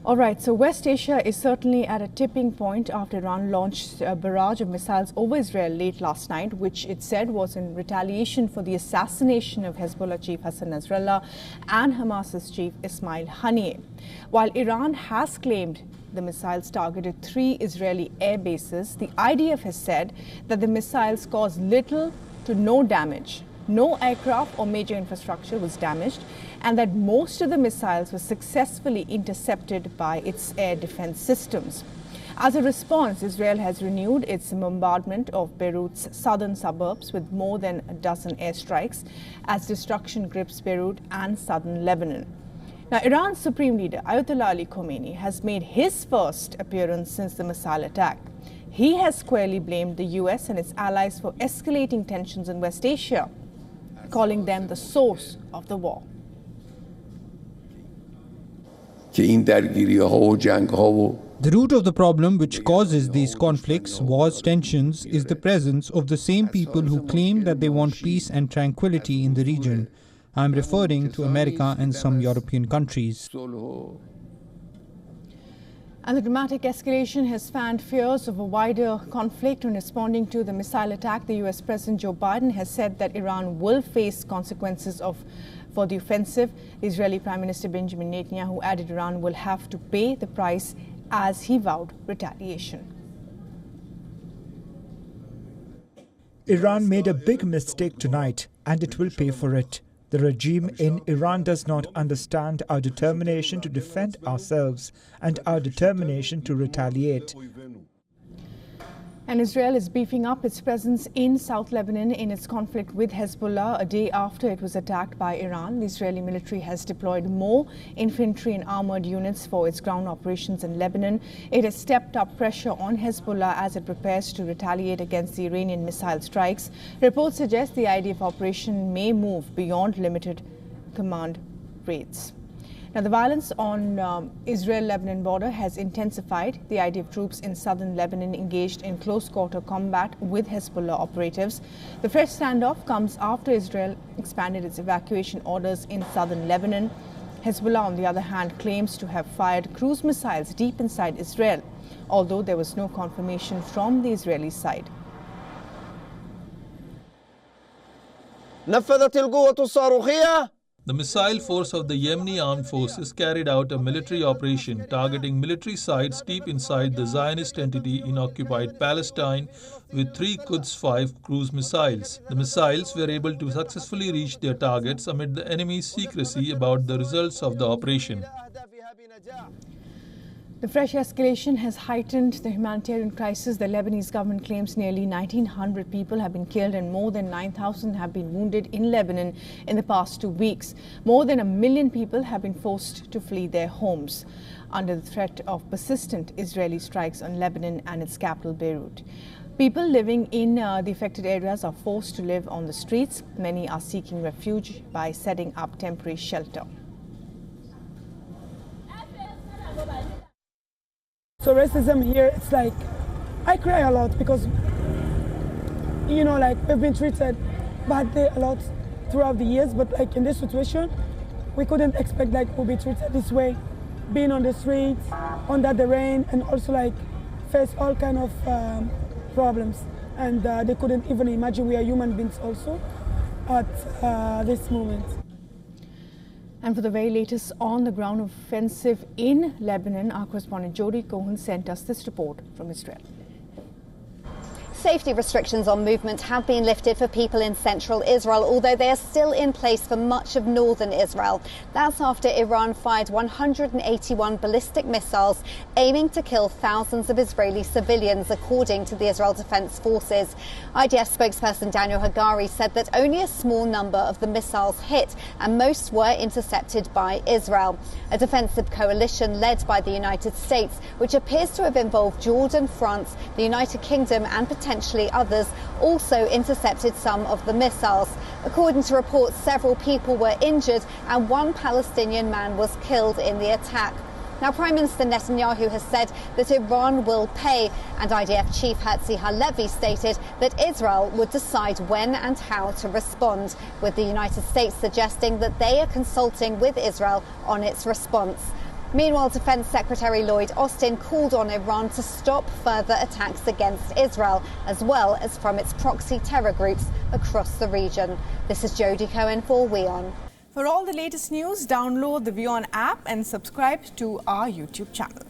All right, so West Asia is certainly at a tipping point after Iran launched a barrage of missiles over Israel late last night, which it said was in retaliation for the assassination of Hezbollah chief Hassan Nasrallah and Hamas's chief Ismail Haniyeh. While Iran has claimed the missiles targeted 3 Israeli air bases, the IDF has said that the missiles caused little to no damage. No aircraft or major infrastructure was damaged, and that most of the missiles were successfully intercepted by its air defense systems. As a response, Israel has renewed its bombardment of Beirut's southern suburbs with more than a dozen airstrikes as destruction grips Beirut and southern Lebanon. Now, Iran's Supreme Leader Ayatollah Ali Khamenei has made his first appearance since the missile attack. He has squarely blamed the US and its allies for escalating tensions in West Asia, calling them the source of the war. The root of the problem which causes these conflicts, wars, tensions, is the presence of the same people who claim that they want peace and tranquility in the region. I am referring to America and some European countries. And the dramatic escalation has fanned fears of a wider conflict. In responding to the missile attack, the US President Joe Biden has said that Iran will face consequences for the offensive. The Israeli Prime Minister Benjamin Netanyahu added Iran will have to pay the price as he vowed retaliation. Iran made a big mistake tonight, and it will pay for it. The regime in Iran does not understand our determination to defend ourselves and our determination to retaliate. And Israel is beefing up its presence in South Lebanon in its conflict with Hezbollah a day after it was attacked by Iran. The Israeli military has deployed more infantry and armored units for its ground operations in Lebanon. It has stepped up pressure on Hezbollah as it prepares to retaliate against the Iranian missile strikes. Reports suggest the IDF operation may move beyond limited command raids. Now, the violence on Israel-Lebanon border has intensified. The IDF troops in southern Lebanon engaged in close-quarter combat with Hezbollah operatives. The fresh standoff comes after Israel expanded its evacuation orders in southern Lebanon. Hezbollah, on the other hand, claims to have fired cruise missiles deep inside Israel, although there was no confirmation from the Israeli side. نفذت القوة الصاروخية. The missile force of the Yemeni armed forces carried out a military operation targeting military sites deep inside the Zionist entity in occupied Palestine with 3 Quds 5 cruise missiles. The missiles were able to successfully reach their targets amid the enemy's secrecy about the results of the operation. The fresh escalation has heightened the humanitarian crisis. The Lebanese government claims nearly 1,900 people have been killed and more than 9,000 have been wounded in Lebanon in the past 2 weeks. More than 1 million people have been forced to flee their homes under the threat of persistent Israeli strikes on Lebanon and its capital, Beirut. People living in the affected areas are forced to live on the streets. Many are seeking refuge by setting up temporary shelter. So racism here, it's like, I cry a lot because, you know, like we've been treated badly a lot throughout the years, but like in this situation, we couldn't expect like we'll be treated this way, being on the streets, under the rain, and also like face all kind of problems. And they couldn't even imagine we are human beings also at this moment. And for the very latest on-the-ground offensive in Lebanon, our correspondent Jody Cohen sent us this report from Israel. Safety restrictions on movement have been lifted for people in central Israel, although they are still in place for much of northern Israel. That's after Iran fired 181 ballistic missiles aiming to kill thousands of Israeli civilians, according to the Israel Defense Forces. IDF spokesperson Daniel Hagari said that only a small number of the missiles hit and most were intercepted by Israel. A defensive coalition led by the United States, which appears to have involved Jordan, France, the United Kingdom and potentially others, also intercepted some of the missiles. According to reports, several people were injured and 1 Palestinian man was killed in the attack. Now, Prime Minister Netanyahu has said that Iran will pay, and IDF Chief Herzi Halevi stated that Israel would decide when and how to respond, with the United States suggesting that they are consulting with Israel on its response. Meanwhile, Defence Secretary Lloyd Austin called on Iran to stop further attacks against Israel, as well as from its proxy terror groups across the region. This is Jodie Cohen for WION. For all the latest news, download the WION app and subscribe to our YouTube channel.